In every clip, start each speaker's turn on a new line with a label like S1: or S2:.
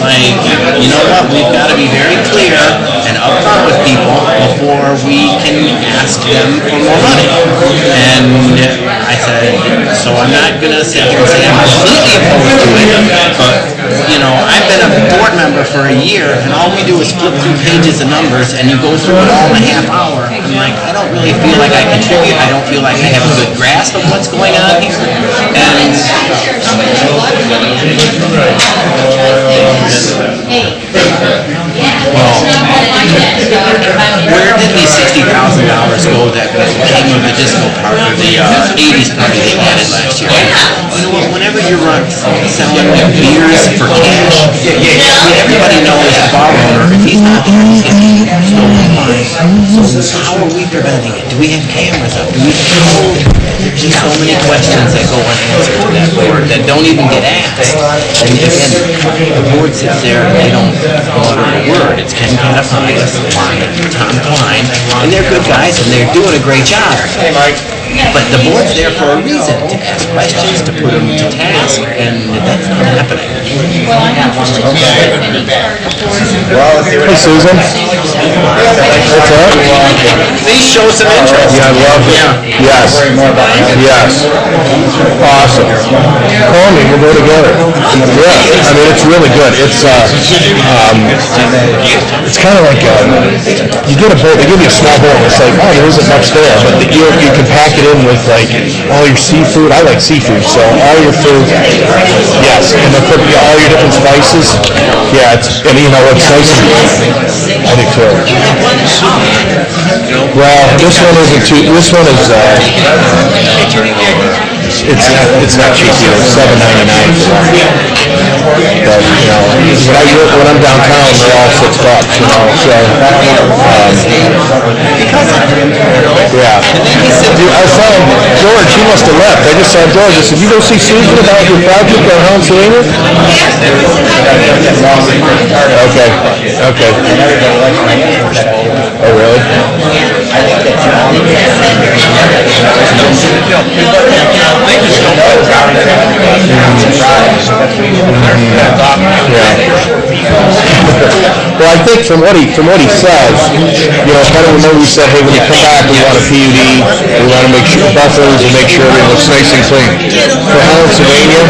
S1: like, you know what, we've got to be very clear and upfront with people before we can ask them for more money. And I said, so I'm not going to sit here and say I'm completely opposed to it, but, you know, I've been a board member for a year, and all we do is flip through pages of numbers, and you go through it all in a half hour. I'm like, I don't really feel like I contribute. I don't feel like I have a good grasp of what's going on here. And well, where did these $60,000 go that came of the disco part of the 80s party they added last year? You know what, whenever you're selling beers for cash, everybody knows the bar owner, if he's not there, he's getting stolen by. So how are we preventing it? Do we have cameras up? Do we know? There's just so many questions that go unanswered to that board that don't even get asked. And again, the board sits there and they don't utter a word. It's Ken Cataphias, Tom Klein, and they're good guys and they're doing a great job. Hey, Mike. But the board's there for a reason, to ask questions, to put them to task, and that's not happening.
S2: Okay. Hey, Susan. What's up?
S1: Please show some interest.
S2: Yeah, I love it. Yes. Yes. Awesome. Call me. We'll go together. Yeah. I mean, it's really good. It's kind of like you get a bowl. They give you a small bowl. And it's like, oh, there isn't much there, but you can pack it in with like all your seafood. I like seafood, so all your food. Yes, and they put all your different spices. Yeah, and you know what's nice. I do too. Well, this one isn't too. This one is. It's not cheap either. It's $7.99 for one. But you know, when I'm downtown, they're all $6. You know, so yeah. I was telling George, he must have left. I just saw George. I said, "You go see Susan about your project on Hans Selena?" Okay. Okay. Oh, really? Well, I think from what he says, you know, kind of remember we said, hey, when you come back, we want a PUD, we want to make sure buffers and make sure everything looks nice and clean. For Pennsylvania,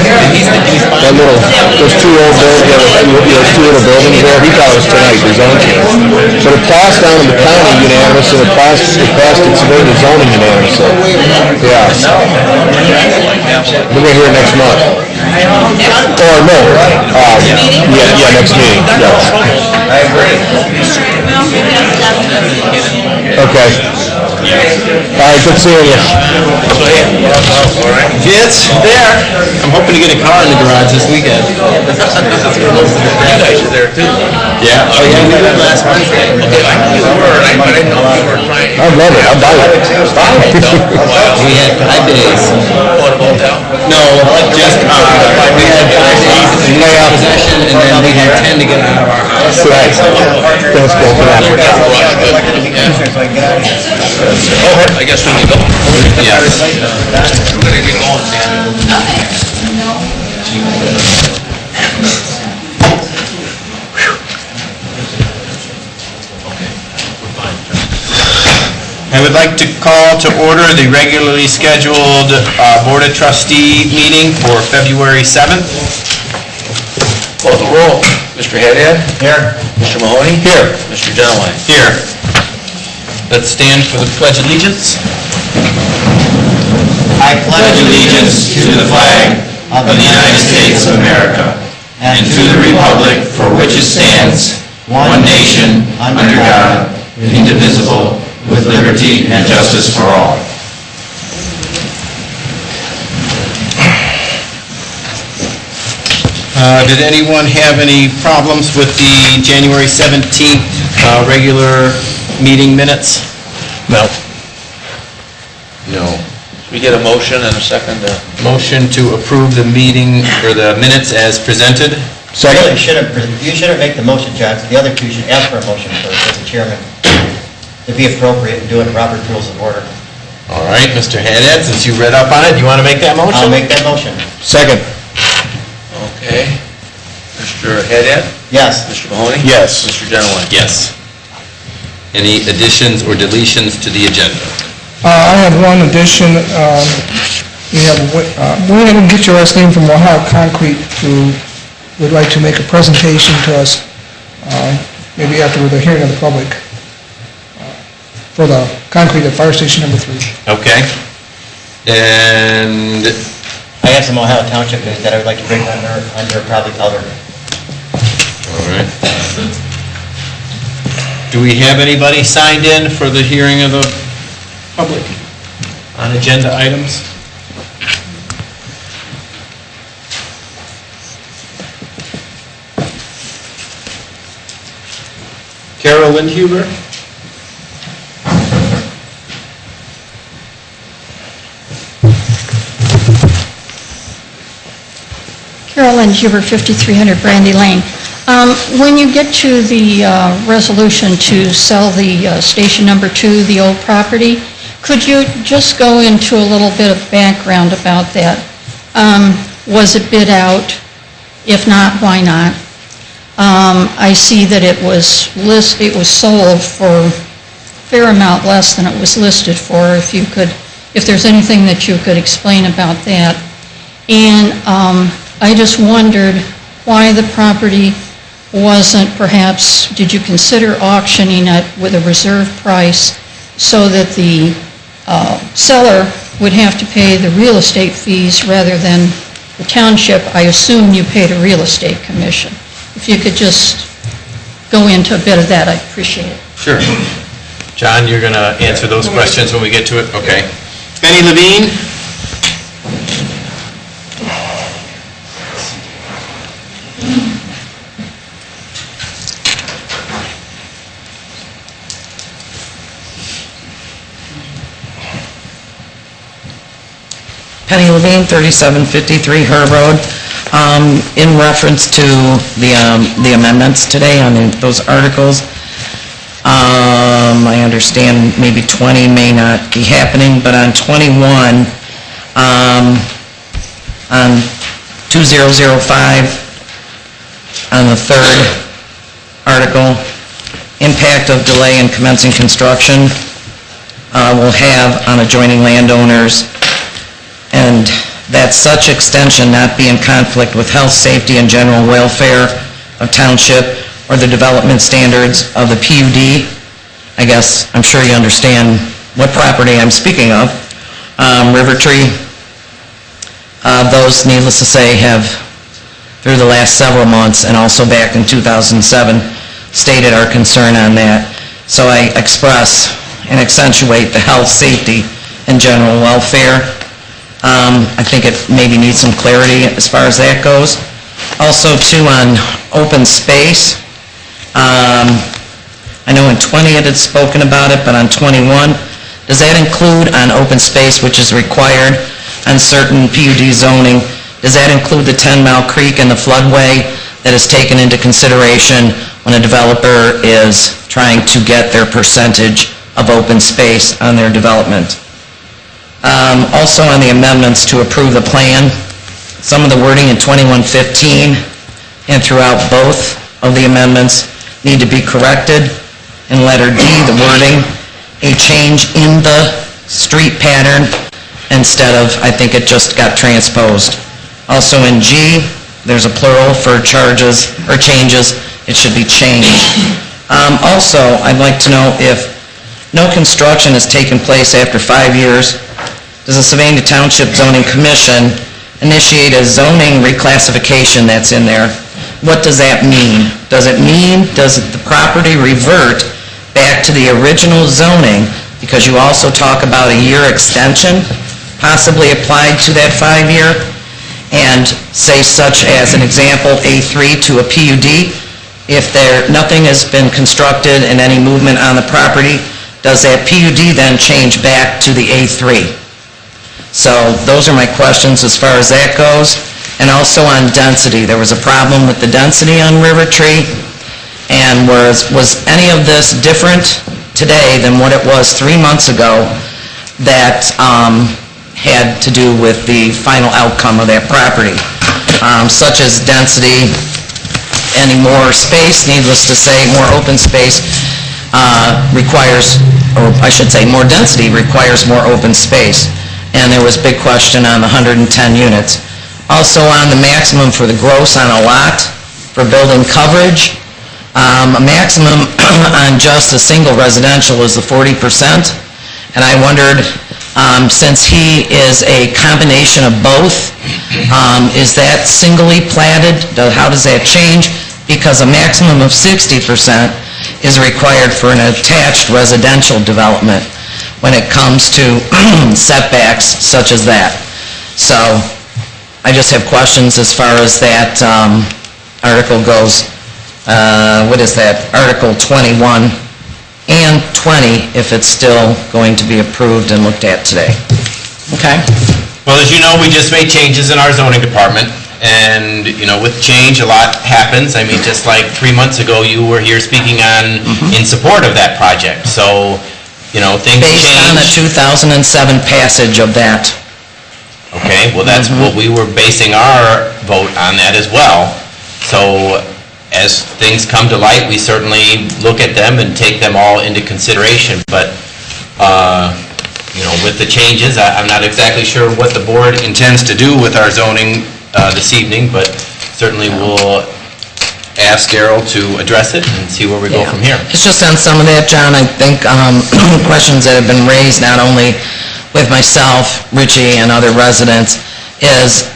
S2: those two little buildings there, he thought it was tonight, there's own. But it passed down in the county unanimous, and it passed its civilian zoning unanimously. Yeah. We're going to hear it next month. Or no. Yeah, next meeting. Yeah. I agree. Okay. All right, good seeing you.
S1: It's there. I'm hoping to get a car in the garage this weekend. You
S3: guys are there too.
S1: Yeah. Oh yeah, we did last Wednesday.
S3: Okay, I knew you were, and I didn't know you were trying.
S2: I love it. I'll buy it.
S1: We had 5 days. No, just we had 5 days to lay out possession, and then we had 10 to get out of our house.
S2: Right. That's cool for that.
S3: Oh, I guess we can go.
S1: Yes.
S3: We're going to get going, Dan.
S1: I would like to call to order the regularly scheduled Board of Trustee meeting for February 7th.
S3: Call the roll. Mr. Haddad? Here. Mr. Mahoney?
S1: Here.
S3: Mr. Genowine?
S1: Here. Let's stand for the Pledge of Allegiance. I pledge allegiance to the flag of the United States of America and to the republic for which it stands, one nation, under God, indivisible, with liberty and justice for all. Did anyone have any problems with the January 17th regular meeting minutes?
S2: No.
S1: No.
S3: We get a motion and a second.
S1: Motion to approve the meeting, or the minutes as presented.
S2: Second?
S4: You shouldn't make the motion, John. The other two should ask for a motion first as the chairman. It'd be appropriate and do it in Robert's Rules of Order.
S1: All right, Mr. Haddad, since you read up on it, do you want to make that motion?
S4: I'll make that motion.
S2: Second.
S3: Okay. Mr. Haddad?
S4: Yes.
S3: Mr. Mahoney?
S2: Yes.
S3: Mr. Genowine?
S5: Yes. Any additions or deletions to the agenda?
S6: I have one addition. We have, we're going to get your last name from Ohio Concrete, who would like to make a presentation to us, maybe after the hearing of the public, for the concrete at Fire Station number 3.
S5: Okay. And
S4: I have some Ohio Township news that I would like to bring under probably other.
S5: all right. Do we have anybody signed in for the hearing of the public on agenda items? Carol Lindhuber?
S7: Carolyn Huber, 5300 Brandy Lane. When you get to the resolution to sell the station number 2, the old property, could you just go into a little bit of background about that? Was it bid out? If not, why not? I see that it was sold for a fair amount less than it was listed for. If there's anything that you could explain about that. And I just wondered why the property wasn't perhaps, did you consider auctioning it with a reserve price so that the seller would have to pay the real estate fees rather than the township? I assume you paid a real estate commission. If you could just go into a bit of that, I'd appreciate it.
S5: Sure. John, you're going to answer those questions when we get to it? Okay. Benny Levine?
S8: Penny Levine, 3753 Her Road. In reference to the amendments today on those articles, I understand maybe 20 may not be happening, but on 21, on 2005, on the third article, impact of delay in commencing construction will have on adjoining landowners, and that such extension not be in conflict with health, safety, and general welfare of township or the development standards of the PUD. I guess, I'm sure you understand what property I'm speaking of. River Tree, those, needless to say, have, through the last several months, and also back in 2007, stated our concern on that. So I express and accentuate the health, safety, and general welfare. I think it maybe needs some clarity as far as that goes. Also, too, on open space, I know in 20 it had spoken about it, but on 21, does that include on open space, which is required on certain PUD zoning, does that include the 10 Mile Creek and the floodway that is taken into consideration when a developer is trying to get their percentage of open space on their development? Also on the amendments to approve the plan, some of the wording in 2115 and throughout both of the amendments need to be corrected. In letter D, the wording, a change in the street pattern instead of, I think it just got transposed. Also in G, there's a plural for charges or changes, it should be changed. Also, I'd like to know if no construction has taken place after 5 years, does the Sylvania Township Zoning Commission initiate a zoning reclassification that's in there? What does that mean? Does it mean, does the property revert back to the original zoning? Because you also talk about a year extension possibly applied to that 5-year, and say such as an example, A3 to a PUD. If nothing has been constructed and any movement on the property, does that PUD then change back to the A3? So those are my questions as far as that goes. And also on density, there was a problem with the density on River Tree, and was any of this different today than what it was 3 months ago that had to do with the final outcome of that property, such as density any more space. Needless to say, more open space requires, or I should say, more density requires more open space. And there was big question on the 110 units. Also on the maximum for the gross on a lot for building coverage, a maximum on just a single residential is the 40%. And I wondered, since he is a combination of both, is that singly platted? How does that change? Because a maximum of 60% is required for an attached residential development when it comes to setbacks such as that. So I just have questions as far as that article goes. What is that? Article 21 and 20, if it's still going to be approved and looked at today. Okay?
S5: Well, as you know, we just made changes in our zoning department, and, you know, with change, a lot happens. I mean, just like 3 months ago, you were here speaking on, in support of that project, so, you know, things change.
S8: Based on the 2007 passage of that.
S5: Okay, well, that's what we were basing our vote on that as well. So, as things come to light, we certainly look at them and take them all into consideration, but, you know, with the changes, I'm not exactly sure what the board intends to do with our zoning this evening, but certainly we'll ask Darrell to address it and see where we go from here.
S8: It's just on some of that, John, I think questions that have been raised, not only with myself, Richie, and other residents, is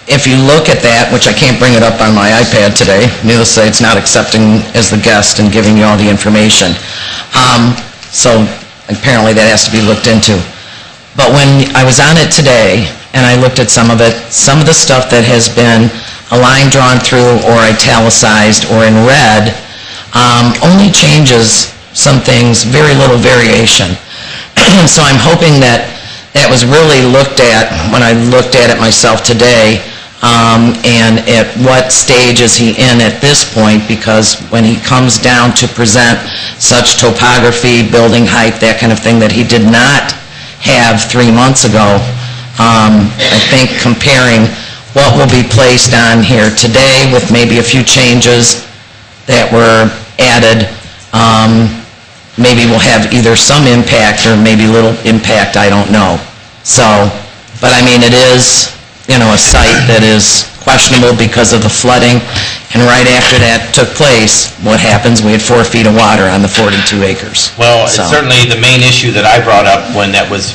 S8: if you look at that, which I can't bring it up on my iPad today, needless to say, it's not accepting as the guest and giving you all the information. So apparently that has to be looked into. But when I was on it today, and I looked at some of it, some of the stuff that has been a line drawn through or italicized or in red, only changes some things, very little variation. So I'm hoping that that was really looked at when I looked at it myself today, and at what stage is he in at this point, because when he comes down to present such topography, building height, that kind of thing that he did not have 3 months ago, I think comparing what will be placed on here today with maybe a few changes that were added, maybe will have either some impact or maybe little impact, I don't know. So, but I mean, it is, you know, a site that is questionable because of the flooding, and right after that took place, what happens? We had 4 feet of water on the 42 acres.
S5: Well,
S8: So-
S5: certainly the main issue that I brought up when that was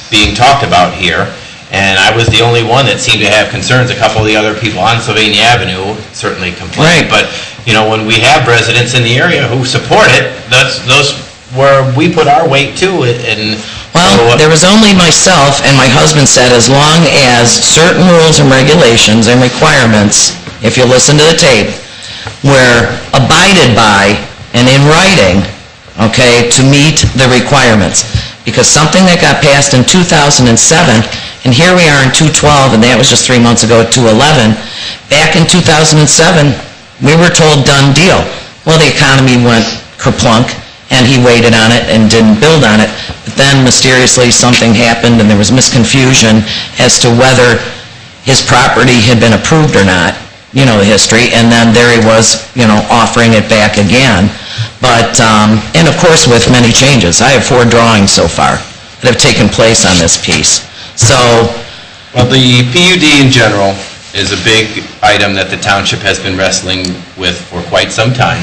S5: being talked about here, and I was the only one that seemed to have concerns. A couple of the other people on Sylvania Avenue certainly complained.
S8: Right.
S5: But, you know, when we have residents in the area who support it, those where we put our weight to it, and...
S8: Well, there was only myself, and my husband said as long as certain rules and regulations and requirements, if you listen to the tape, were abided by and in writing, okay, to meet the requirements. Because something that got passed in 2007, and here we are in 2012, and that was just 3 months ago at 2011, back in 2007, we were told done deal. Well, the economy went kerplunk, and he waited on it and didn't build on it. But then mysteriously something happened, and there was misconfusion as to whether his property had been approved or not. You know the history, and then there he was, you know, offering it back again. But, and of course with many changes. I have 4 drawings so far that have taken place on this piece. So,
S5: Well, the PUD in general is a big item that the township has been wrestling with for quite some time.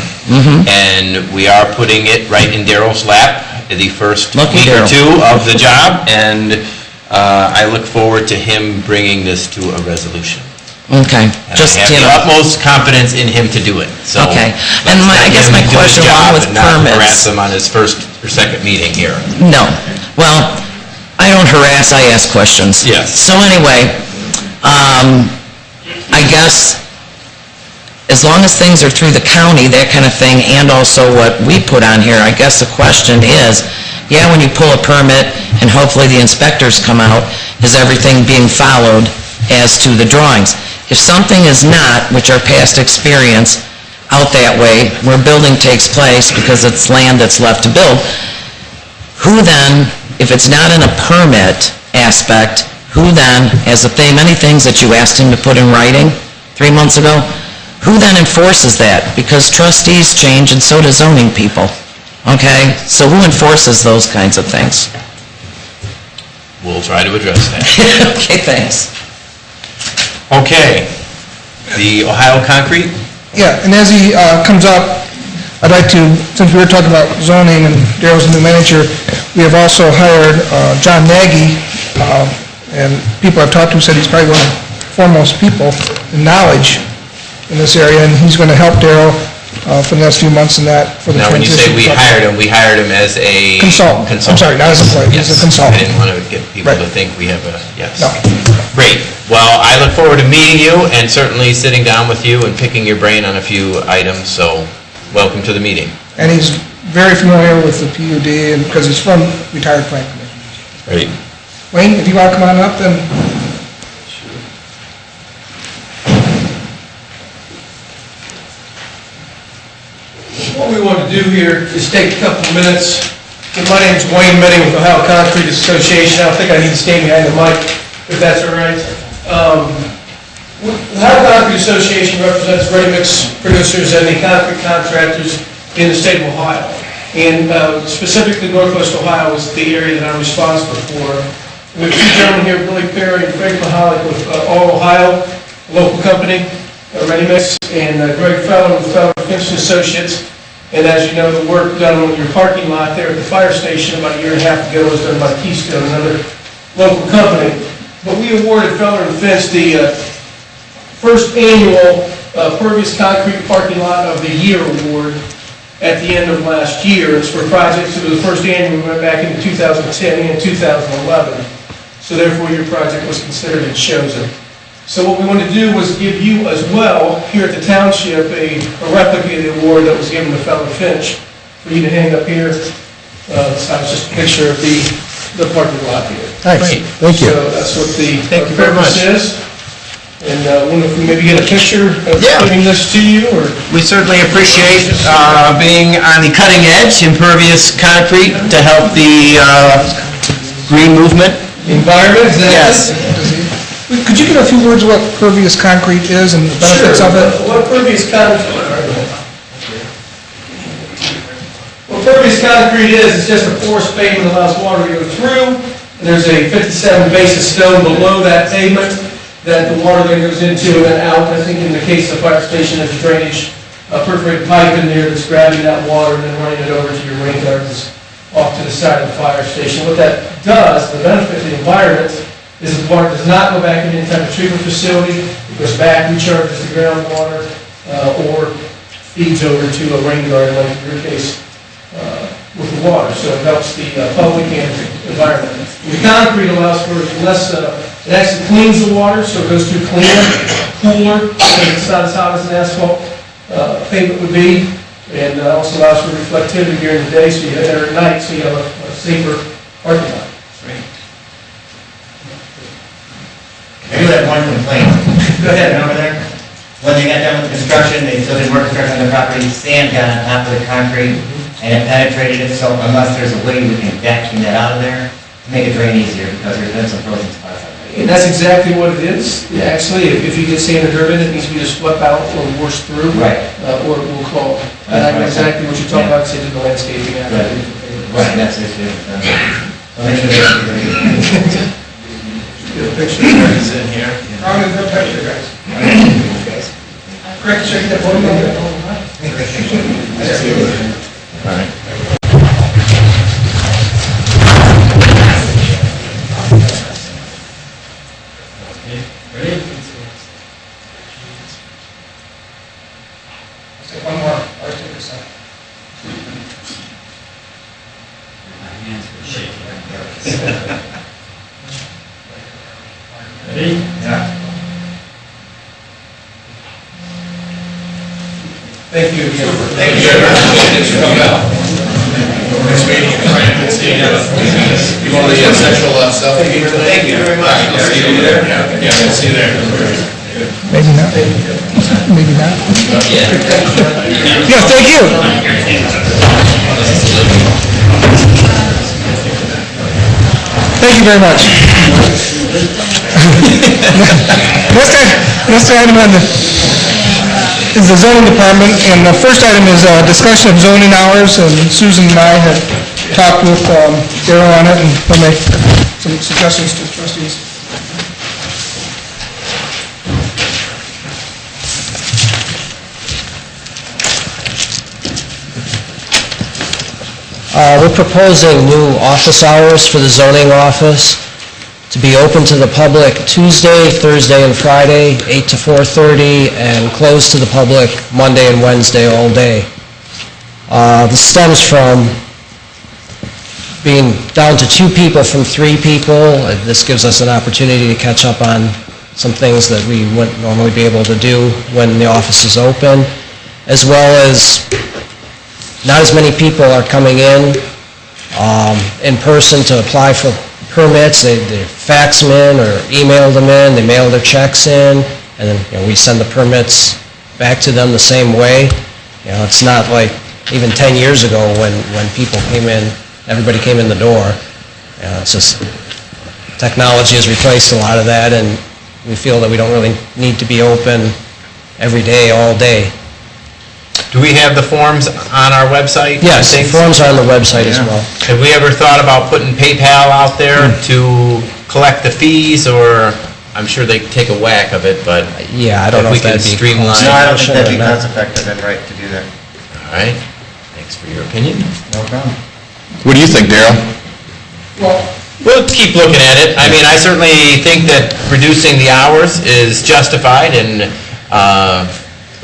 S5: And we are putting it right in Darrell's lap the first
S8: Lucky
S5: week or
S8: Darrell.
S5: 2 of the job, and I look forward to him bringing this to a resolution.
S8: okay,
S5: And
S8: just,
S5: I have
S8: you
S5: the
S8: know,
S5: utmost confidence in him to do it, so...
S8: Okay.
S5: let's
S8: And
S5: let
S8: I guess
S5: him
S8: my
S5: do his
S8: question along
S5: job
S8: with
S5: and not
S8: permits-
S5: harass him on his first or second meeting here.
S8: no. Well, I don't harass, I ask questions.
S5: Yes.
S8: So anyway, I guess as long as things are through the county, that kind of thing, and also what we put on here, I guess the question is, yeah, when you pull a permit and hopefully the inspectors come out, is everything being followed as to the drawings? If something is not, which our past experience out that way, where building takes place because it's land that's left to build, who then, if it's not in a permit aspect, who then, as many things that you asked him to put in writing 3 months ago, who then enforces that? Because trustees change and so do zoning people, okay? So who enforces those kinds of things?
S5: We'll try to address that.
S8: Okay, thanks.
S5: Okay, the Ohio Concrete?
S6: Yeah, and as he comes up, I'd like to, since we were talking about zoning and Daryl's the new manager, we have also hired John Nagy, and people I've talked to said he's probably one of the foremost people in knowledge in this area, and he's going to help Daryl for the next few months in that, for the
S5: Now, when you say
S6: transition.
S5: we hired him as a...
S6: Consultant. I'm sorry, not as a employee, he's a
S5: Yes.
S6: consultant.
S5: I didn't want to get people to
S6: Right.
S5: think we have a, yes.
S6: No.
S5: Great. Well, I look forward to meeting you and certainly sitting down with you and picking your brain on a few items, so welcome to the meeting.
S6: And he's very familiar with the PUD, and because he's from retired plant commission.
S5: Great.
S6: Wayne, if you want to come on up, then...
S9: What we want to do here is take a couple of minutes. My name's Wayne Menning with Ohio Concrete Association. I don't think I need to stand behind the mic, if that's all right. The Ohio Concrete Association represents ready-mix producers and the concrete contractors in the state of Ohio. And specifically Northwest Ohio is the area that I'm responsible for. We have two gentlemen here, Billy Perry and Frank Mahalik with All Ohio, a local company, ready-mix, and Greg Feller with Feller Finch Associates. And as you know, the work done on your parking lot there at the fire station about a year and a half ago was done by Keystone, another local company. But we awarded Feller and Finch the first annual Pervious Concrete Parking Lot of the Year award at the end of last year. It's for projects, it was the first annual, we went back into 2010 and 2011. So therefore, your project was considered and chosen. So what we wanted to do was give you as well, here at the township, a replica of the award that was given to Feller Finch for you to hang up here. So it's just a picture of the parking lot here.
S2: Nice, thank you.
S9: So that's what the
S5: Thank you very
S9: purpose
S5: much.
S9: is. And wonder if we maybe get a picture of
S5: Yeah.
S9: giving this to you, or?
S5: We certainly appreciate being on the cutting edge, impervious concrete, to help the green movement.
S9: Environment, is that it?
S5: Yes.
S6: Could you give a few words of what pervious concrete is and the benefits of it?
S9: What pervious concrete is, it's just a porous pavement that allows water to go through. And there's a 57 basis stone below that pavement that the water then goes into and then out. I think in the case of the fire station, there's a drainage, perforated pipe in there that's grabbing that water and then running it over to your rain gardens off to the side of the fire station. What that does, the benefit to the environment, is the water does not go back into any type of treatment facility. It goes back, recharges the groundwater, or feeds over to a rain garden, like in your case, with the water. So it helps the public and the environment. The concrete allows for less, it actually cleans the water, so it goes through cleaner, cooler, because it's not as hot as an asphalt pavement would be. And also allows for reflectivity during the day, so you enter at night, so you have a safer parking lot.
S4: I do have one complaint.
S9: Go ahead.
S4: Over there, when they got done with the construction, they still didn't work construction on the property, sand got on top of the concrete, and it penetrated it, so unless there's a way we can vacuum that out of there, to make it drain easier, because there's been some frozen spots already.
S9: And that's exactly what it is. Actually, if you get sand or dirt in it, needs to be just swept out or washed through.
S4: Right.
S9: Or we'll call, and I know exactly what you're talking about, because they did the landscaping out
S4: Right,
S9: there.
S4: right, that's it. So make sure they
S9: Get a picture.
S3: Is in here.
S6: I'm going to picture, guys. Correct, check that one.
S5: All right.
S9: Ready?
S6: Let's take one more. Let's take this out.
S9: Ready?
S4: Yeah.
S9: Thank you again.
S3: Thank you very much. Thanks for coming out. Nice meeting you. You want the sexual stuff? Thank you very much. I'll see you there. Yeah, I'll see you there.
S6: Maybe not. Maybe not. Yeah, thank you. Thank you very much. Next item on the is the zoning department, and the first item is discussion of zoning hours, and Susan and I have talked with Darrell on it, and we'll make some suggestions to the trustees.
S10: We're proposing new office hours for the zoning office to be open to the public Tuesday, Thursday, and Friday, 8 to 4:30, and closed to the public Monday and Wednesday all day. This stems from being down to 2 people from 3 people. This gives us an opportunity to catch up on some things that we wouldn't normally be able to do when the office is open, as well as not as many people are coming in person to apply for permits. They fax them in or email them in, they mail their checks in, and then we send the permits back to them the same way. It's not like even 10 years ago when people came in, everybody came in the door. It's just technology has replaced a lot of that, and we feel that we don't really need to be open every day, all day.
S5: Do we have the forms on our website?
S10: Yes, the forms are on the website as well.
S5: Have we ever thought about putting PayPal out there to collect the fees, or, I'm sure they take a whack of it, but
S10: Yeah, I don't know if that'd be...
S5: we can streamline.
S4: No, I don't think that'd be cost effective and right to do that.
S5: All right, thanks for your opinion.
S4: No problem.
S2: What do you think, Darrell?
S6: Well,
S5: We'll keep looking at it. I mean, I certainly think that reducing the hours is justified, and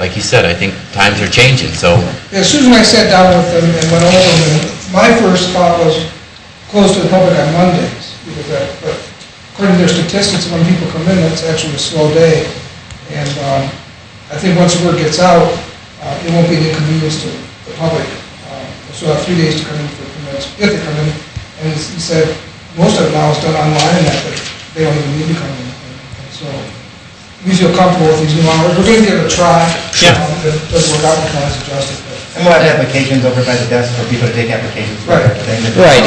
S5: like you said, I think times are changing, so.
S6: yeah, Susan and I sat down with them and went over them, and my first thought was close to the public on Mondays, but according to their statistics, when people come in, it's actually a slow day, and I think once the word gets out, it won't be an inconvenience to the public. So have 3 days to come in for permits, if they come in, and he said, most of it now is done online, and that they don't even need to come in, and so we feel comfortable with these new hours. We're going to give it a try.
S5: Yeah.
S6: If it doesn't work out, we can always adjust it.
S4: And we'll have applications over by the desk for people to take applications.
S6: Right.
S10: Right,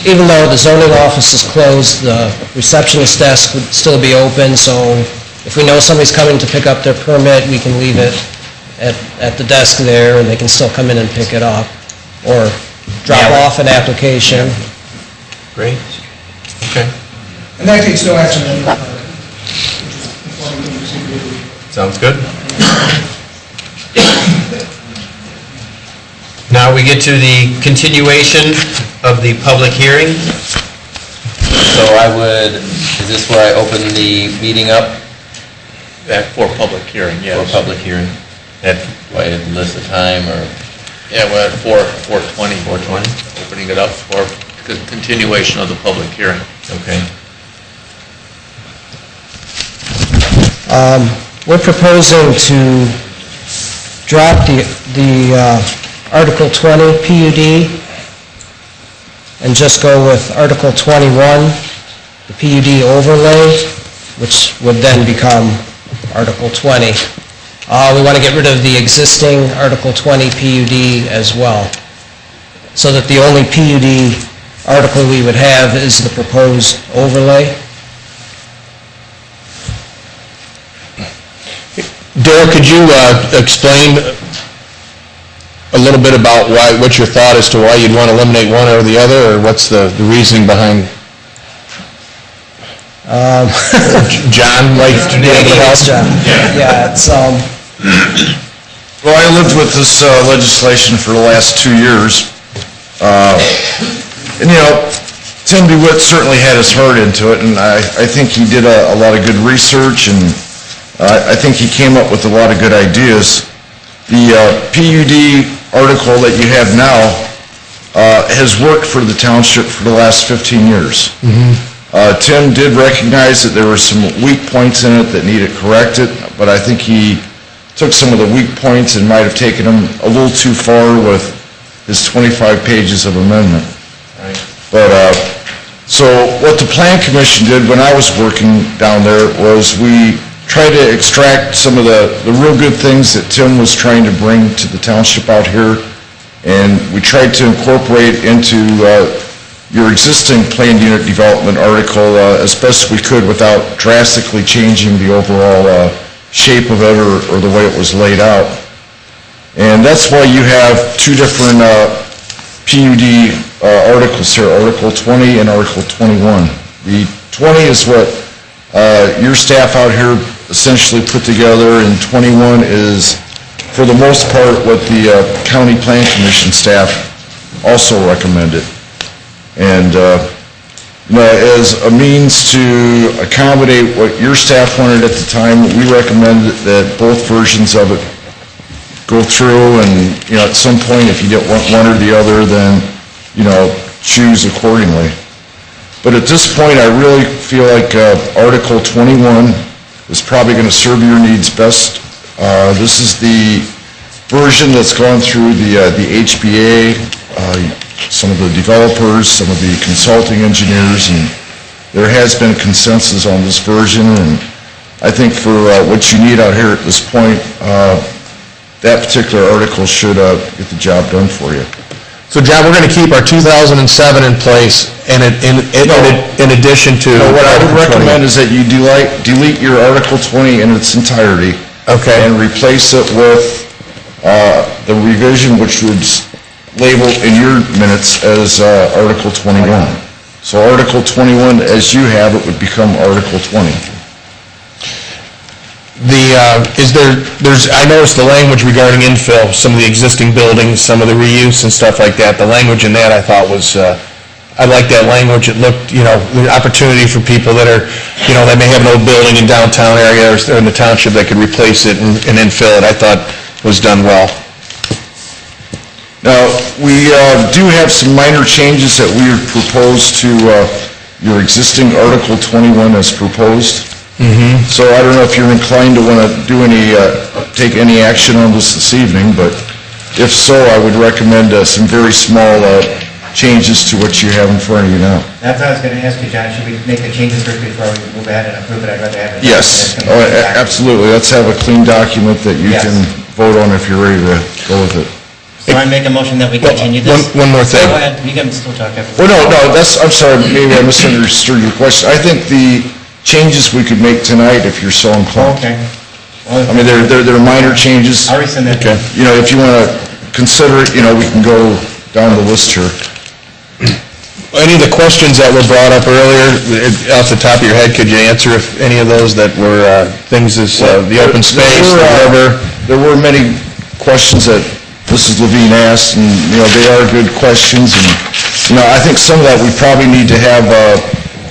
S10: even though the zoning office is closed, the receptionist desk would still be open, so if we know somebody's coming to pick up their permit, we can leave it at the desk there, and they can still come in and pick it up, or drop off an application.
S5: Great. Okay.
S6: And that takes no action on your part.
S5: Sounds good. Now we get to the continuation of the public hearing. So is this where I open the meeting up?
S3: For public hearing,
S5: For
S3: yes.
S5: public hearing? Do I have to list the time, or?
S3: Yeah, we're at 4:20.
S5: 4:20?
S3: Opening it up for continuation of the public hearing.
S5: Okay.
S10: We're proposing to drop the Article 20 PUD and just go with Article 21, the PUD overlay, which would then become Article 20. We want to get rid of the existing Article 20 PUD as well, so that the only PUD article we would have is the proposed overlay.
S2: Darrell, could you explain a little bit about what your thought as to why you'd want to eliminate one or the other, or what's the reasoning behind? John, like, do you have any help?
S10: Yeah, it's,
S11: Well, I lived with this legislation for the last 2 years. And, Tim DeWitt certainly had his heart into it, and I think he did a lot of good research, and I think he came up with a lot of good ideas. The PUD article that you have now has worked for the township for the last 15 years. Tim did recognize that there were some weak points in it that needed corrected, but I think he took some of the weak points and might have taken them a little too far with his 25 pages of amendment.
S5: Right.
S11: But, so what the Plan Commission did when I was working down there was we tried to extract some of the real good things that Tim was trying to bring to the township out here, and we tried to incorporate into your existing planned unit development article as best we could without drastically changing the overall shape of it or the way it was laid out. And that's why you have two different PUD articles here, Article 20 and Article 21. The 20 is what your staff out here essentially put together, and 21 is, for the most part, what the County Plan Commission staff also recommended. And as a means to accommodate what your staff wanted at the time, we recommended that both versions of it go through, and, at some point, if you didn't want one or the other, then, choose accordingly. But at this point, I really feel like Article 21 is probably going to serve your needs best. This is the version that's gone through the HBA, some of the developers, some of the consulting engineers, and there has been consensus on this version, and I think for what you need out here at this point, that particular article should get the job done for you.
S2: So John, we're going to keep our 2007 in place, and in addition to...
S11: No, what I would recommend is that you delete your Article 20 in its entirety.
S2: Okay.
S11: And replace it with the revision which would label in your minutes as Article 21. So Article 21, as you have it, would become Article 20.
S2: I noticed the language regarding infill, some of the existing buildings, some of the reuse and stuff like that. The language in that I thought was, I like that language. It looked, the opportunity for people that are, that may have an old building in downtown area or in the township that could replace it and infill it, I thought was done well.
S11: Now, we do have some minor changes that we proposed to your existing Article 21 as proposed. So I don't know if you're inclined to want to do take any action on this evening, but if so, I would recommend some very small changes to what you have in front of you now.
S4: That's what I was going to ask you, John. Should we make the changes first before we move ahead and approve it? I'd rather have it.
S11: Yes, absolutely. Let's have a clean document that you can vote on if you're ready to go with it.
S4: So I make a motion that we continue this.
S2: One more thing.
S4: Go ahead, you can still talk after.
S11: Well, no, I'm sorry, maybe I misunderstood your question. I think the changes we could make tonight, if you're so inclined.
S4: Okay.
S11: I mean, they're minor changes.
S4: I'll rescind that.
S11: Okay. If you want to consider it, we can go down the list here.
S2: Any of the questions that were brought up earlier, off the top of your head, could you answer if any of those that were things as the open space, the river?
S11: There were many questions that Mrs. Levine asked, and, they are good questions, and, I think some of that we probably need to have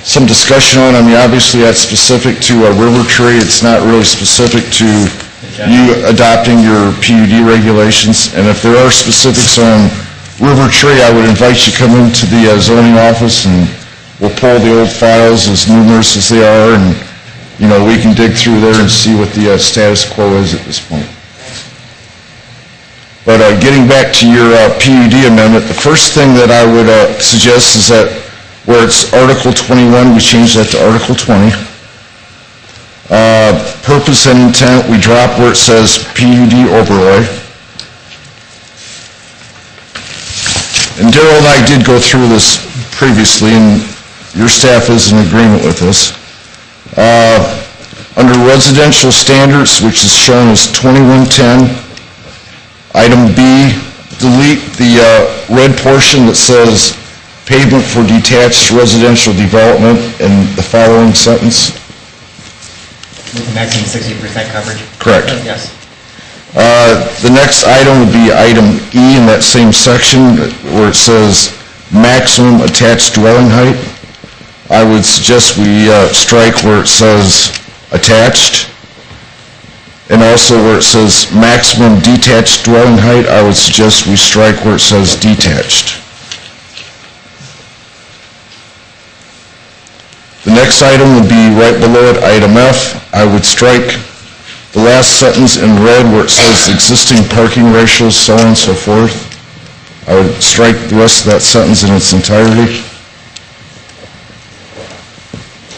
S11: some discussion on. I mean, obviously, that's specific to a river tree. It's not really specific to you adopting your PUD regulations, and if there are specifics on river tree, I would invite you to come into the zoning office, and we'll pull the old files, as numerous as they are, and, we can dig through there and see what the status quo is at this point. But getting back to your PUD amendment, the first thing that I would suggest is that where it's Article 21, we change that to Article 20. Purpose and intent, we drop where it says PUD overlay. And Darrell and I did go through this previously, and your staff is in agreement with this. Under residential standards, which is shown as 2110, item B, delete the red portion that says pavement for detached residential development in the following sentence.
S4: With the maximum 60% coverage?
S11: Correct.
S4: Yes.
S11: The next item would be item E in that same section where it says maximum attached dwelling height. I would suggest we strike where it says attached. And also where it says maximum detached dwelling height, I would suggest we strike where it says detached. The next item would be right below it, item F. I would strike the last sentence in red where it says existing parking ratios, so on and so forth. I would strike the rest of that sentence in its entirety.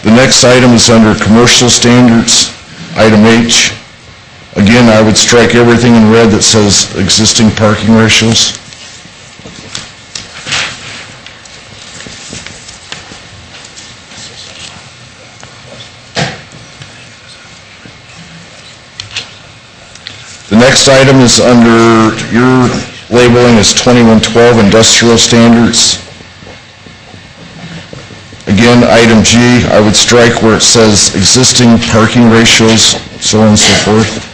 S11: The next item is under commercial standards, item H. Again, I would strike everything in red that says existing parking ratios. The next item is under, your labeling is 2112 industrial standards. Again, item G, I would strike where it says existing parking ratios, so on and so forth.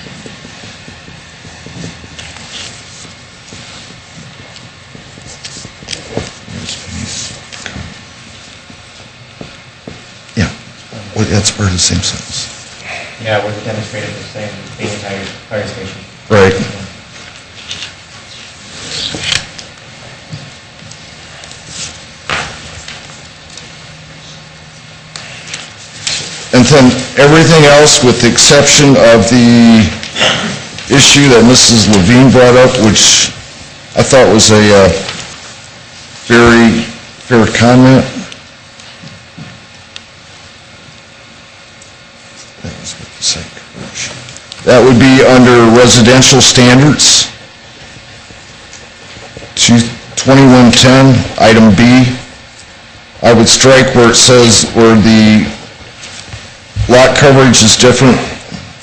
S11: Yeah, well, that's part of the same sentence.
S4: Yeah, we're demonstrating the same, the entire fire station.
S11: Right. And then everything else, with the exception of the issue that Mrs. Levine brought up, which I thought was a very fair comment. That would be under residential standards, 2110, item B. I would strike where it says where the lot coverage is different,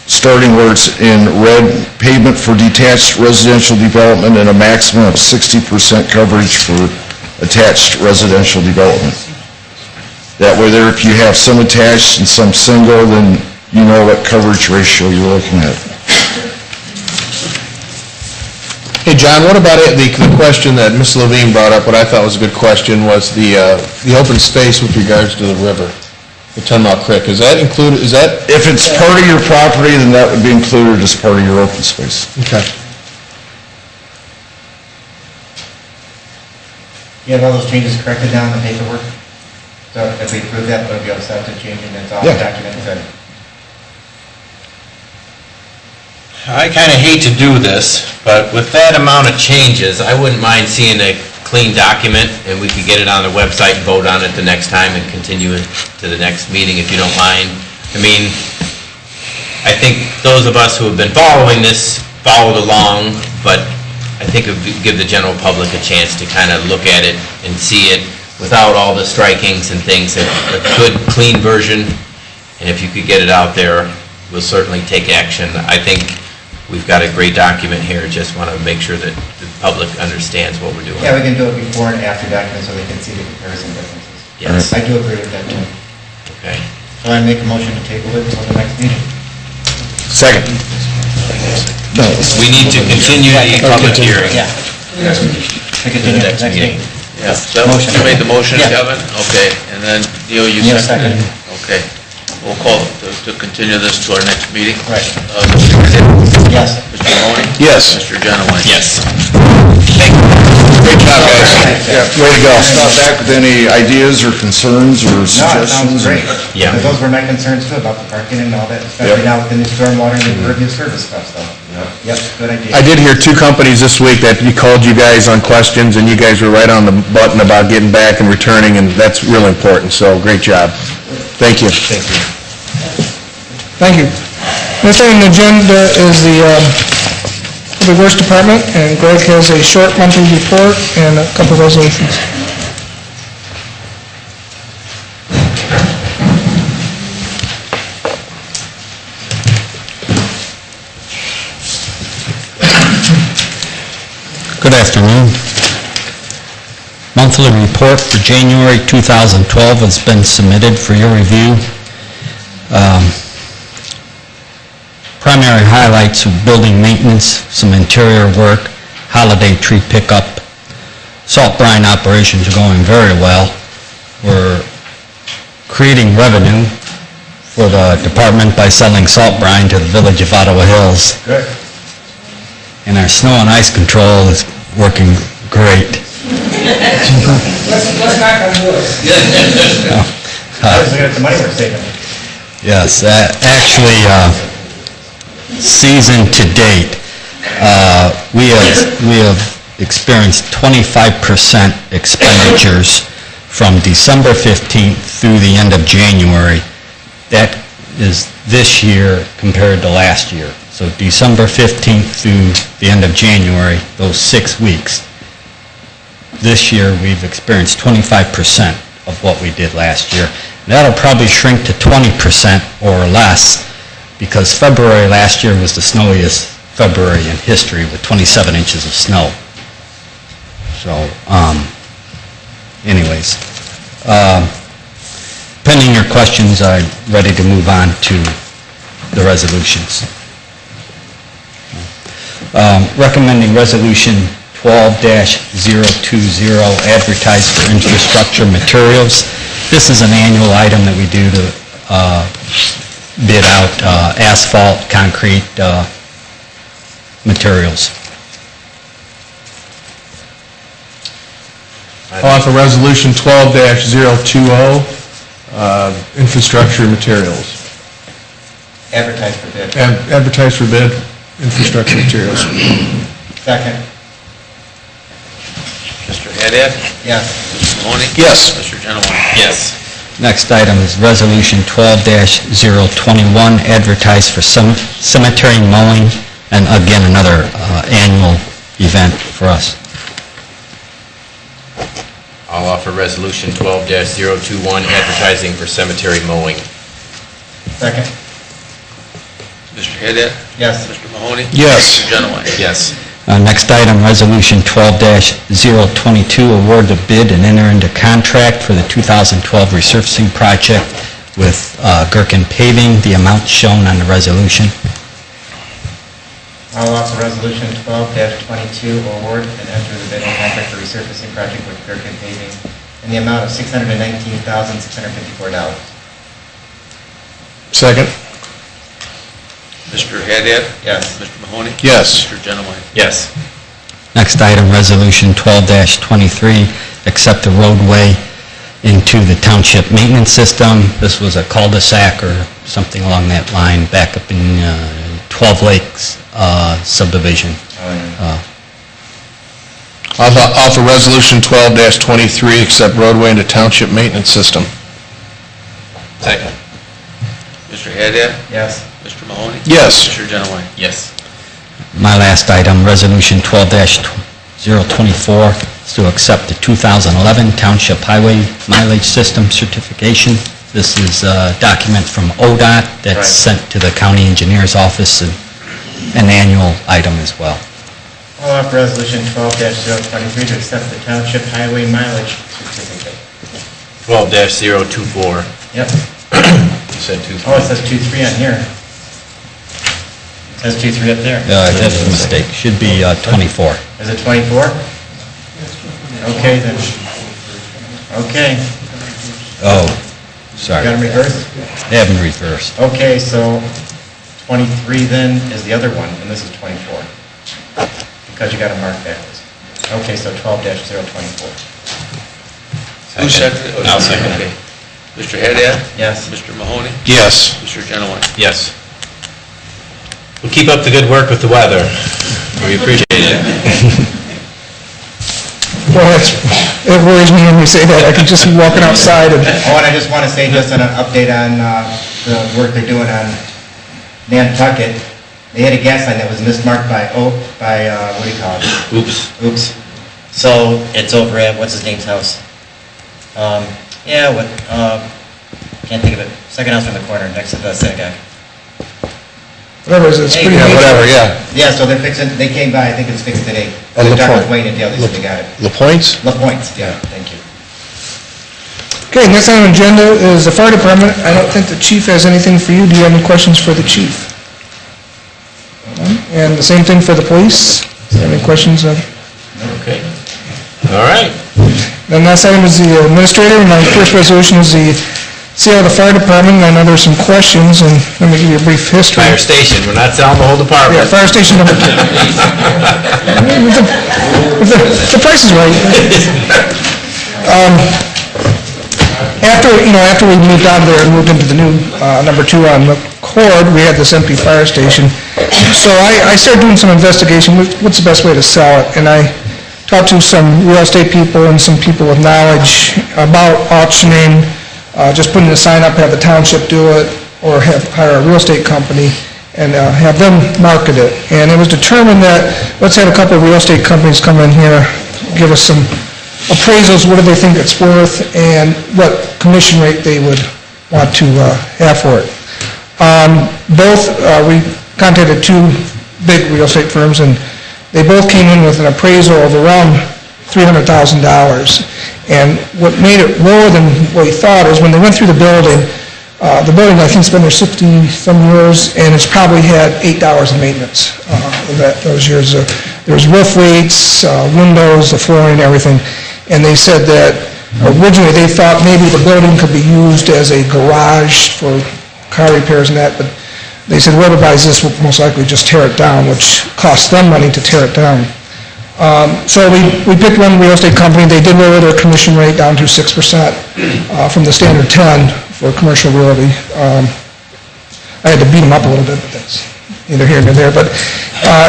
S11: starting where it's in red, pavement for detached residential development and a maximum of 60% coverage for attached residential development. That way there, if you have some attached and some single, then you know what coverage ratio you're looking at.
S2: Hey, John, what about it, the question that Ms. Levine brought up, what I thought was a good question, was the open space with regards to the river, the 10 Mile Creek. Is that included, is that?
S11: If it's part of your property, then that would be included as part of your open space.
S2: Okay.
S4: You have all those changes corrected down in the paperwork? So if we approve that, we'll be all set to change, and it's all
S11: Yeah.
S4: documented.
S5: I kind of hate to do this, but with that amount of changes, I wouldn't mind seeing a clean document, and we could get it on the website and vote on it the next time and continue it to the next meeting, if you don't mind. I mean, I think those of us who have been following this followed along, but I think it would give the general public a chance to kind of look at it and see it without all the strikings and things, a good, clean version, and if you could get it out there, we'll certainly take action. I think we've got a great document here, just want to make sure that the public understands what we're doing.
S4: Yeah, we can do it before and after documents so they can see the comparison differences.
S5: Yes.
S4: I do agree with that, too.
S5: Okay.
S4: So I make a motion to table it until the next meeting.
S2: Second.
S5: We need to continue the public hearing
S4: Yeah.
S5: to the next meeting.
S12: Yes, that motion, you made the motion,
S4: Yeah.
S12: Kevin? Okay, and then, Neil, you
S4: Neil
S12: seconded?
S4: seconded.
S12: Okay, we'll call to continue this to our next meeting.
S4: Right.
S12: Mr. Kennedy?
S4: Yes.
S12: Mr. Mahoney?
S2: Yes.
S12: Mr. Genowine?
S5: Yes.
S11: Great job, guys. Yeah, way to go. Not back with any ideas or concerns or
S4: No, it sounds
S11: suggestions?
S4: great.
S5: Yeah.
S4: Because those were my concerns too, about the parking and all that, especially
S11: Yep.
S4: now with the new stormwater and the impervious surface stuff, so. Yep, good idea.
S2: I did hear 2 companies this week that called you guys on questions, and you guys were right on the button about getting back and returning, and that's real important, so great job. Thank you.
S5: Thank you.
S6: Thank you. Next thing on the agenda is the Public Works Department, and Greg has a short monthly report and a couple of resolutions.
S13: Good afternoon. Monthly report for January 2012 has been submitted for your review. Primary highlights of building maintenance, some interior work, holiday tree pickup. Salt brine operations are going very well. We're creating revenue for the department by selling salt brine to the village of Ottawa Hills.
S4: Good.
S13: And our snow and ice control is working great.
S6: Let's knock on wood.
S4: I was looking at the money we're saving.
S13: Yes, actually, season to date, we have experienced 25% expenditures from December 15th through the end of January. That is this year compared to last year. So December 15th through the end of January, those 6 weeks. This year, we've experienced 25% of what we did last year. That'll probably shrink to 20% or less, because February last year was the snowiest February in history with 27 inches of snow. So, anyways, pending your questions, I'm ready to move on to the resolutions. Recommending Resolution 12-020, advertise for infrastructure materials. This is an annual item that we do to bid out asphalt, concrete materials.
S9: I'll offer Resolution 12-020, infrastructure materials.
S4: Advertise for bid.
S9: Advertise for bid, infrastructure materials.
S4: Second.
S12: Mr. Haddad?
S4: Yes.
S12: Mr. Mahoney?
S9: Yes.
S12: Mr. Genowine?
S5: Yes.
S13: Next item is Resolution 12-021, advertise for cemetery mowing, and again, another annual event for us.
S5: I'll offer Resolution 12-021, advertising for cemetery mowing.
S4: Second.
S12: Mr. Haddad?
S4: Yes.
S12: Mr. Mahoney?
S9: Yes.
S12: Mr. Genowine?
S5: Yes.
S13: Next item, Resolution 12-022, award the bid and enter into contract for the 2012 resurfacing project with Gherkin Paving, the amount shown on the resolution.
S4: I'll offer Resolution 12-22, award and enter the bidding contract for resurfacing project with Gherkin Paving in the amount of $619,654.
S9: Second.
S12: Mr. Haddad?
S4: Yes.
S12: Mr. Mahoney?
S9: Yes.
S12: Mr. Genowine?
S5: Yes.
S13: Next item, Resolution 12-23, accept the roadway into the township maintenance system. This was a cul-de-sac or something along that line back up in 12 Lakes subdivision.
S9: I'll offer Resolution 12-23, accept roadway into township maintenance system.
S5: Second.
S12: Mr. Haddad?
S4: Yes.
S12: Mr. Mahoney?
S9: Yes.
S12: Mr. Genowine?
S5: Yes.
S13: My last item, Resolution 12-024, is to accept the 2011 Township Highway Mileage System Certification. This is a document from ODOT that's sent to the county engineer's office, and an annual item as well.
S4: I'll offer Resolution 12-023 to accept the Township Highway Mileage Certificate.
S5: 12-024.
S4: Yep.
S5: You said 2.
S4: Oh, it says 23 on here. It says 23 up there.
S13: That's a mistake, should be 24.
S4: Is it 24? Okay, then. Okay.
S13: Oh, sorry.
S4: Got them reversed?
S13: They have them reversed.
S4: Okay, so 23 then is the other one, and this is 24. Because you got them marked backwards. Okay, so 12-024.
S12: Who seconded it?
S5: I'll second it.
S12: Okay. Mr. Haddad?
S4: Yes.
S12: Mr. Mahoney?
S9: Yes.
S12: Mr. Genowine?
S5: Yes. Well, keep up the good work with the weather. We appreciate it.
S6: Well, it worries me when you say that. I could just be walking outside and...
S4: Oh, and I just want to say just an update on the work they're doing on Nantucket. They had a gas line that was mismarked by, what do you call it?
S5: Oops.
S4: Oops. So it's over at, what's his name's house? Can't think of it. Second house from the corner, next to the synagogue.
S6: Whatever it is, it's pretty...
S4: Yeah, so they're fixing, they came by, I think it's fixed today.
S9: Oh,
S4: They talked
S9: LaPointe.
S4: with Wayne and Dale, they said they got it.
S9: LaPointe's?
S4: LaPointe, yeah, thank you.
S6: Okay, next on the agenda is the fire department. I don't think the chief has anything for you. Do you have any questions for the chief? And the same thing for the police? Any questions?
S5: Okay. All right.
S6: Then last item is the administrator. My first resolution is the sale of the fire department. I know there's some questions, and let me give you a brief history.
S5: Fire station, we're not selling the whole department.
S6: Yeah, fire station number... The price is right. After we moved out of there and moved into the new number 2 on McCord, we had this empty fire station. So I started doing some investigation, what's the best way to sell it? And I talked to some real estate people and some people with knowledge about auctioning, just putting a sign up, have the township do it, or hire a real estate company and have them market it. And it was determined that, let's have a couple of real estate companies come in here, give us some appraisals, what do they think it's worth, and what commission rate they would want to have for it. We contacted 2 big real estate firms, and they both came in with an appraisal of around $300,000. And what made it lower than what we thought is when they went through the building, I think, has been there 60-some years, and it's probably had $8 in maintenance those years. There was roof leaks, windows, the flooring, everything. And they said that originally they thought maybe the building could be used as a garage for car repairs and that, but they said whoever buys this will most likely just tear it down, which costs them money to tear it down. So we picked one real estate company. They did lower their commission rate down to 6% from the standard 10 for commercial realty. I had to beat them up a little bit, but that's neither here nor there. But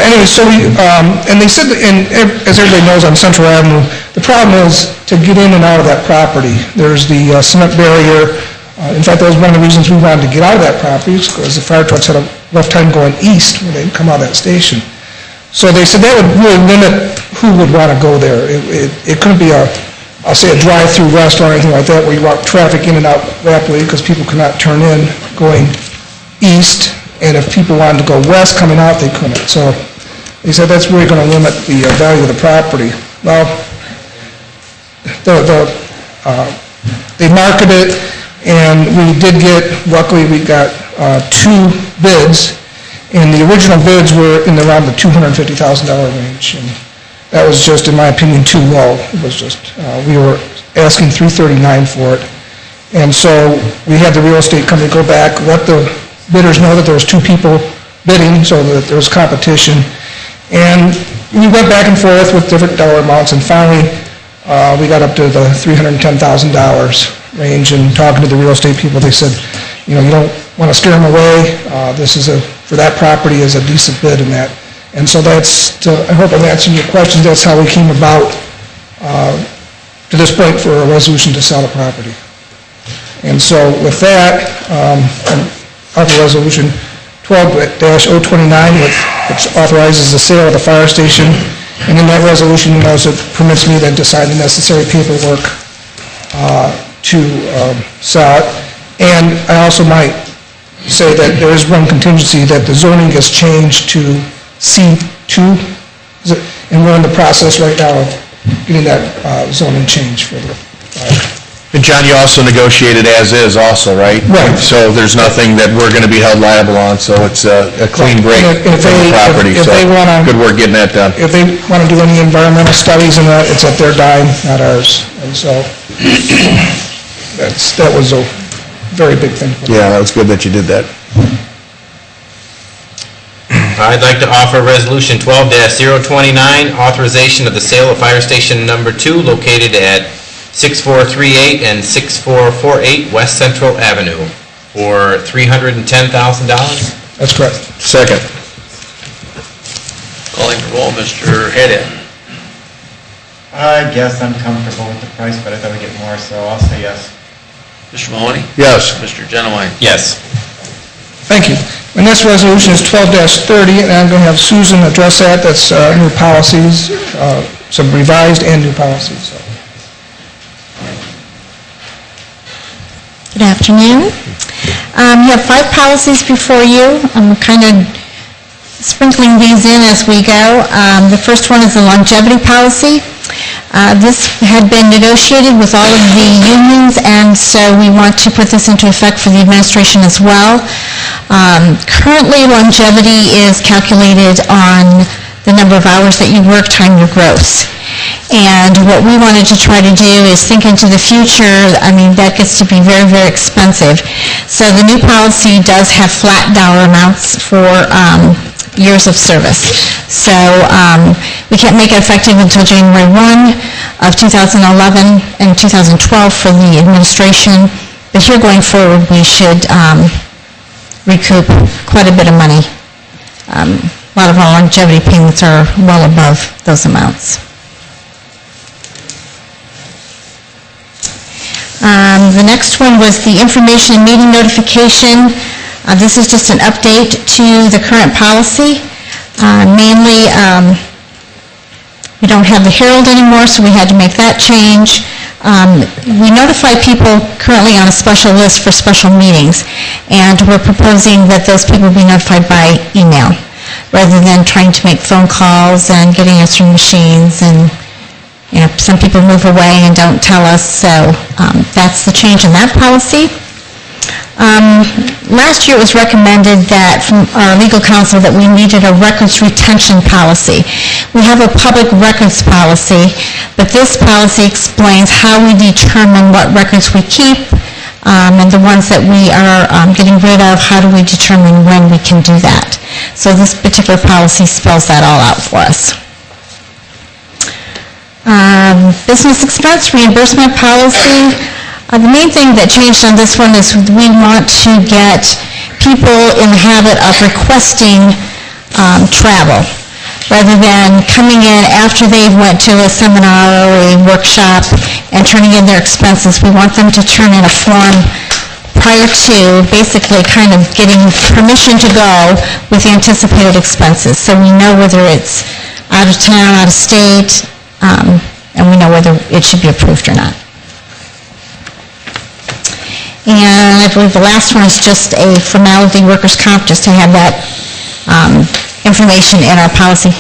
S6: anyway, so and they said, and as everybody knows on Central Avenue, the problem is to get in and out of that property. There's the cement barrier. In fact, that was one of the reasons we wanted to get out of that property, because the fire trucks had a rough time going east when they come out of that station. So they said that would really limit who would want to go there. It couldn't be I'll say a drive-through restaurant or anything like that where you walk traffic in and out rapidly because people could not turn in going east, and if people wanted to go west coming out, they couldn't. So they said that's really going to limit the value of the property. Well, they marketed it, and we did luckily we got 2 bids. And the original bids were in around the $250,000 range, and that was just, in my opinion, too low. It was just, we were asking $339 for it. And so we had the real estate company go back, let the bidders know that there was 2 people bidding, so that there was competition. And we went back and forth with different dollar amounts, and finally, we got up to the $310,000 range, and talking to the real estate people, they said, you don't want to scare them away. This is for that property is a decent bid in that. And so I hope I'm answering your questions. That's how we came about to this point for a resolution to sell the property. And so with that, I have a resolution 12-029, which authorizes the sale of the fire station. And in that resolution, it permits me to decide the necessary paperwork to sell it. And I also might say that there is one contingency that the zoning gets changed to C2, and we're in the process right now of getting that zoning changed for the fire.
S2: And John, you also negotiated as is also, right?
S6: Right.
S2: So there's nothing that we're going to be held liable on, so it's a clean break from the property.
S6: If they want to...
S2: Good work getting that done.
S6: If they want to do any environmental studies and that, it's at their dime, not ours. And so that was a very big thing for me.
S2: Yeah, that was good that you did that.
S5: I'd like to offer Resolution 12-029, authorization of the sale of Fire Station Number 2 located at 6438 and 6448 West Central Avenue for $310,000.
S6: That's correct.
S2: Second.
S12: Calling the roll, Mr. Haddad.
S4: I guess I'm comfortable with the price, but I thought we'd get more, so I'll say yes.
S12: Mr. Mahoney?
S2: Yes.
S12: Mr. Genowine?
S5: Yes.
S6: Thank you. My next resolution is 12-30, and I'm going to have Susan address that. That's new policies, some revised and new policies. So.
S14: Good afternoon. You have 5 policies before you. I'm kind of sprinkling these in as we go. The first one is the longevity policy. This had been negotiated with all of the unions, and so we want to put this into effect for the administration as well. Currently, longevity is calculated on the number of hours that you work time your gross. And what we wanted to try to do is think into the future. I mean, that gets to be very, very expensive. So the new policy does have flat dollar amounts for years of service. So we can't make it effective until January 1 of 2011 and 2012 for the administration. But here going forward, we should recoup quite a bit of money. A lot of our longevity payments are well above those amounts. The next one was the information and meeting notification. This is just an update to the current policy. Mainly, we don't have the Herald anymore, so we had to make that change. We notify people currently on a special list for special meetings, and we're proposing that those people be notified by email. rather than trying to make phone calls and getting answering machines, and, some people move away and don't tell us, so that's the change in that policy. Last year it was recommended that from our legal counsel that we needed a records retention policy. We have a public records policy, but this policy explains how we determine what records we keep, and the ones that we are getting rid of, how do we determine when we can do that. So this particular policy spells that all out for us. Business expense reimbursement policy. The main thing that changed on this one is we want to get people in the habit of requesting travel, rather than coming in after they've went to a seminar or a workshop and turning in their expenses. We want them to turn in a form prior to basically kind of getting permission to go with the anticipated expenses. So we know whether it's out of town, out of state, and we know whether it should be approved or not. And I believe the last one is just a formality, workers' comp, just to have that information in our policy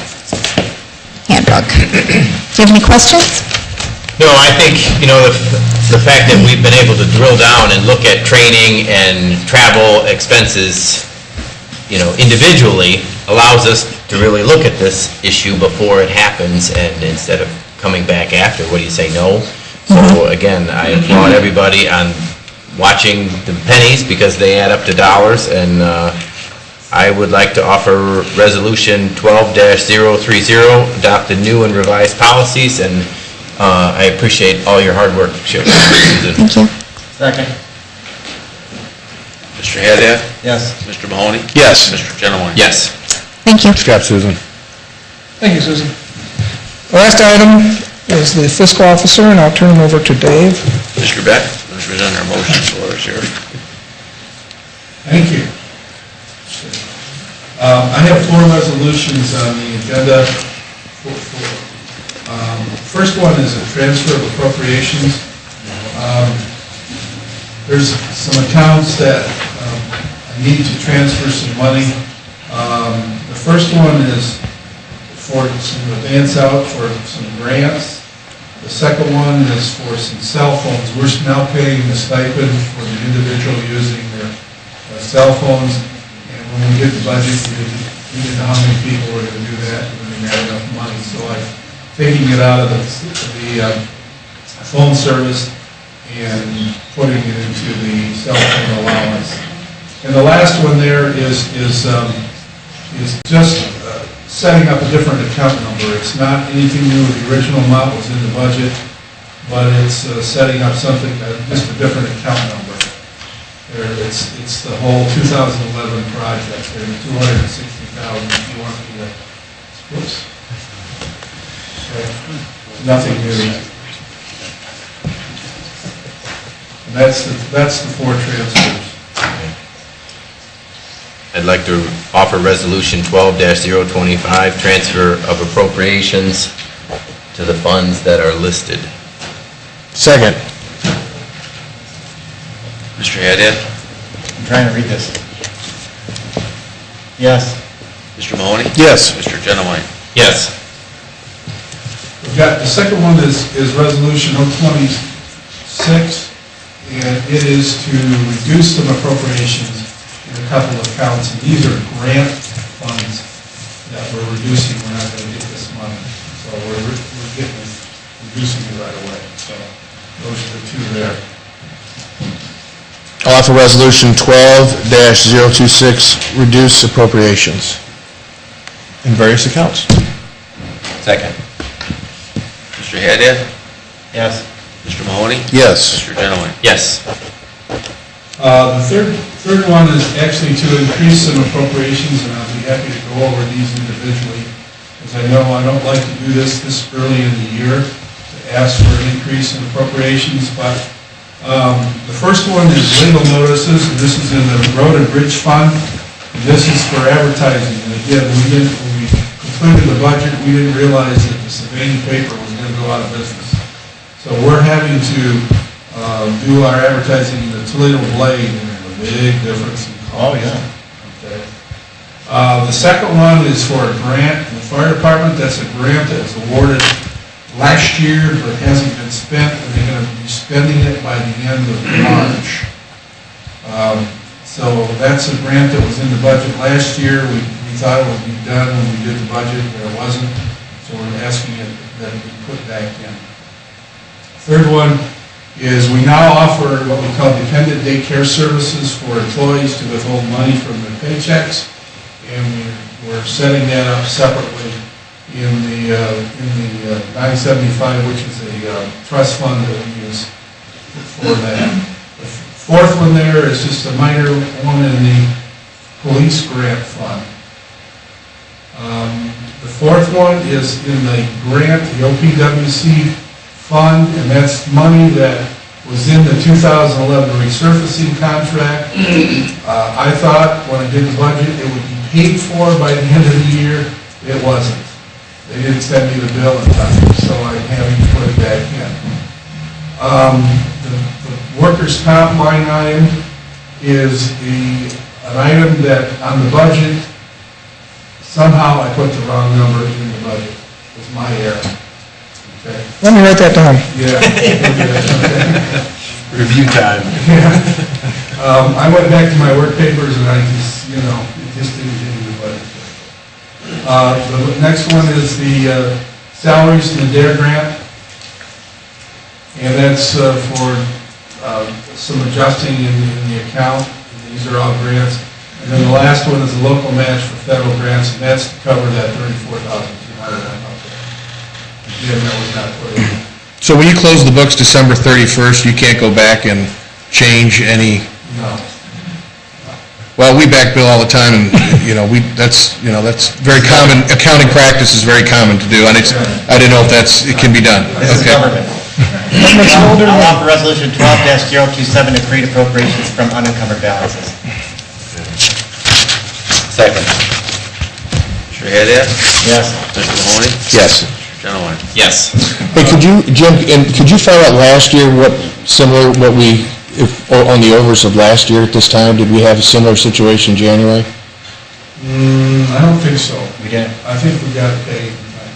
S14: handbook. Do you have any questions?
S5: No, I think, the fact that we've been able to drill down and look at training and travel expenses, individually, allows us to really look at this issue before it happens, and instead of coming back after. What do you say, no? So again, I applaud everybody on watching the pennies because they add up to dollars, and I would like to offer Resolution 12-030, adopt the new and revised policies, and I appreciate all your hard work, Susan.
S14: Thank you.
S12: Second. Mr. Haddad?
S4: Yes.
S12: Mr. Mahoney?
S2: Yes.
S12: Mr. Genowine?
S5: Yes.
S14: Thank you.
S2: Scott, Susan.
S6: Thank you, Susan. The last item is the fiscal officer, and I'll turn him over to Dave.
S12: Mr. Beck, let's present our motions for us here.
S15: Thank you. I have 4 resolutions on the agenda. First one is a transfer of appropriations. There's some accounts that I need to transfer some money. The first one is for some advance out for some grants. The second one is for some cell phones. We're now paying the stipend for the individual using their cell phones, and when we get the budget, we didn't know how many people were going to do that, and we didn't have enough money, so I'm taking it out of the phone service and putting it into the cell phone allowance. And the last one there is just setting up a different account number. It's not anything new. The original amount was in the budget, but it's setting up something, just a different account number. It's the whole 2011 project. There's $260,000 if you want me to, whoops. Okay. Nothing new. And that's the 4 transfers.
S5: I'd like to offer Resolution 12-025, transfer of appropriations to the funds that are listed.
S2: Second.
S12: Mr. Haddad?
S4: I'm trying to read this. Yes.
S12: Mr. Mahoney?
S2: Yes.
S12: Mr. Genowine?
S5: Yes.
S15: We've got, the second one is Resolution 026, and it is to reduce some appropriations in a couple of accounts, and these are grant funds that we're reducing. We're not going to get this money, so we're reducing it right away. So those are the 2 there.
S2: I'll offer Resolution 12-026, reduce appropriations in various accounts.
S5: Second.
S12: Mr. Haddad?
S4: Yes.
S12: Mr. Mahoney?
S2: Yes.
S12: Mr. Genowine?
S5: Yes.
S15: The third one is actually to increase some appropriations, and I'll be happy to go over these individually, because I know I don't like to do this early in the year, to ask for an increase in appropriations, but the first one is legal notices, and this is in the Road and Bridge Fund, and this is for advertising. And again, when we completed the budget, we didn't realize that the Savannah paper was going to go out of business. So we're having to do our advertising in the Toledo Blade, and there's a big difference in cost.
S4: Oh, yeah.
S15: Okay. The second one is for a grant in the fire department. That's a grant that was awarded last year, but hasn't been spent, and they're going to be spending it by the end of March. So that's a grant that was in the budget last year. We thought it would be done when we did the budget, but it wasn't. So we're asking it that it be put back in. Third one is we now offer what we call dependent daycare services for employees to withhold money from their paychecks, and we're setting that up separately in the 975, which is a trust fund that we use for that. The fourth one there is just a minor one in the police grant fund. The fourth one is in the grant, the OPWC fund, and that's money that was in the 2011 resurfacing contract. I thought when I did the budget it would be paid for by the end of the year. It wasn't. They didn't send me the bill in time, so I'm having to put it back in. The workers' comp line item is an item that on the budget, somehow I put the wrong number in the budget. It was my error. Okay.
S6: Let me write that down.
S15: Yeah.
S1: Review time.
S15: Yeah. I went back to my work papers and I just, it just didn't get in the budget. The next one is the salaries in the DARE grant. And that's for some adjusting in the account. These are all grants. And then the last one is the local match for federal grants, and that's to cover that $34,200 out there. Again, that was not put in.
S2: So when you close the books December 31st, you can't go back and change any?
S15: No.
S2: Well, we back bill all the time, and, that's very common, accounting practice is very common to do, and I didn't know if it can be done.
S4: This is
S2: Okay.
S4: government. I'll offer resolution 12-027 to create appropriations from unencumbered balances.
S5: Second.
S12: Mr. Haddad?
S4: Yes.
S12: Mr. Mahoney?
S2: Yes.
S12: Mr. Genowine?
S5: Yes.
S2: Hey, Jim, could you find out last year on the overs of last year at this time, did we have a similar situation in January?
S15: I don't think so.
S4: We did.
S15: I think we got paid in time.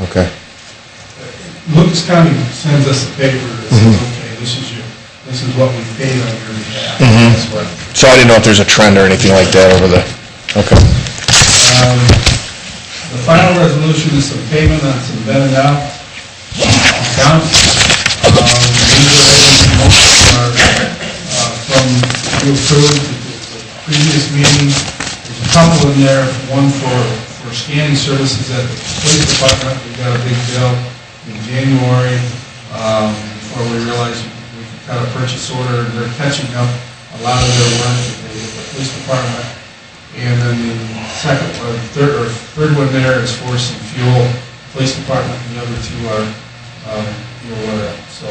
S2: Okay.
S15: Lucas County sends us a paper that says, okay, this is what we paid on your behalf. That's what.
S2: So I didn't know if there's a trend or anything like that over the, okay.
S15: The final resolution is some payment on some vetted out accounts. These are from, you approved at the previous meeting. There's a couple in there, one for scanning services at the police department. We got a big bill in January, before we realized we could cut a purchase order. They're catching up a lot of their work at the police department. And then the third one there is for some fuel, police department, and the other two are, so.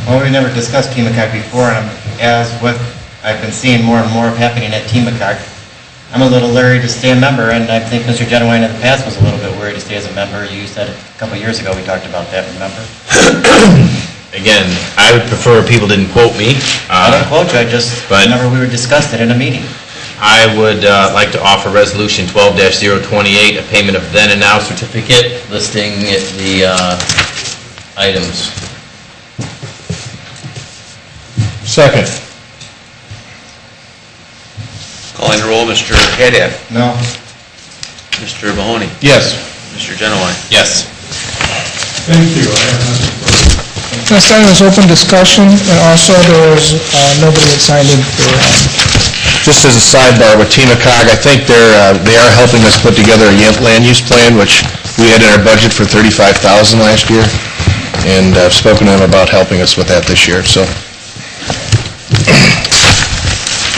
S4: Well, we never discussed TMACOG before, and as what I've been seeing more and more of happening at TMACOG, I'm a little leery to stay a member, and I think Mr. Genowine in the past was a little bit worried to stay as a member. You said a couple of years ago, we talked about that, remember?
S5: Again, I would prefer people didn't quote me.
S4: I didn't quote you, I just remember we discussed it in a meeting.
S5: I would like to offer Resolution 12-028, a payment of then and now certificate listing the items.
S2: Second.
S12: Calling the roll, Mr. Haddad?
S4: No.
S12: Mr. Mahoney?
S2: Yes.
S12: Mr. Genowine?
S5: Yes.
S15: Thank you. I have nothing further.
S6: Next item is open discussion, and also there is nobody that signed in for,
S2: Just as a sidebar with TMACOG, I think they are helping us put together a land use plan, which we had in our budget for $35,000 last year, and I've spoken to them about helping us with that this year, so.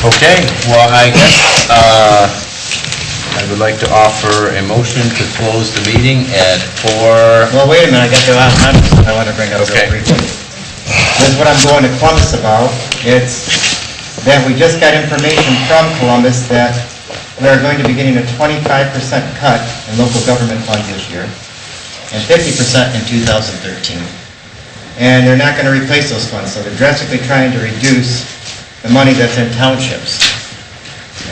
S5: Okay, well, I guess I would like to offer a motion to close the meeting at 4...
S4: Well, wait a minute, I got the last time I want to bring up real
S5: Okay.
S4: briefly. This is what I'm going to Columbus about. It's that we just got information from Columbus that we are going to be getting a 25% cut in local government funds this year and 50% in 2013. And they're not going to replace those funds, so they're drastically trying to reduce the money that's in townships.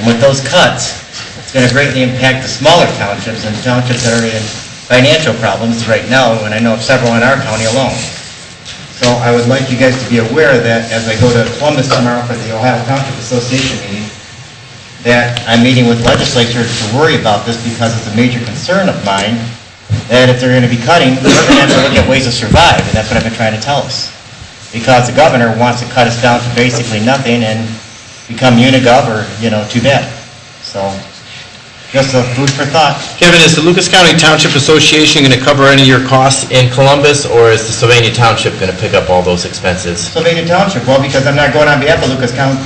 S4: And with those cuts, it's going to greatly impact the smaller townships and townships that are in financial problems right now, and I know of several in our county alone. So I would like you guys to be aware that as I go to Columbus tomorrow for the Ohio Township Association meeting, that I'm meeting with legislatures to worry about this because it's a major concern of mine, that if they're going to be cutting, we're going to have to look at ways to survive, and that's what I've been trying to tell us. Because the governor wants to cut us down to basically nothing and become unigov or, too bad. So, just a food for thought.
S5: Kevin, is the Lucas County Township Association going to cover any of your costs in Columbus, or is the Sylvania Township going to pick up all those expenses?
S4: Sylvania Township, well, because I'm not going on behalf of Lucas County,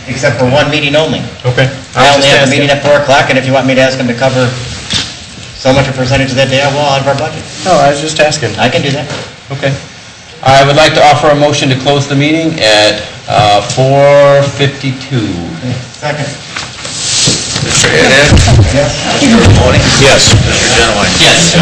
S4: except for one meeting only.
S5: Okay.
S4: I only have a meeting at 4 o'clock, and if you want me to ask them to cover so much a percentage of that day, well, out of our budget.
S5: No, I was just asking.
S4: I can do that.
S5: Okay. I would like to offer a motion to close the meeting at 4:52.
S4: Second.
S12: Mr. Haddad?
S4: Yes.
S12: Mr. Mahoney?
S2: Yes.
S12: Mr. Genowine?
S5: Yes.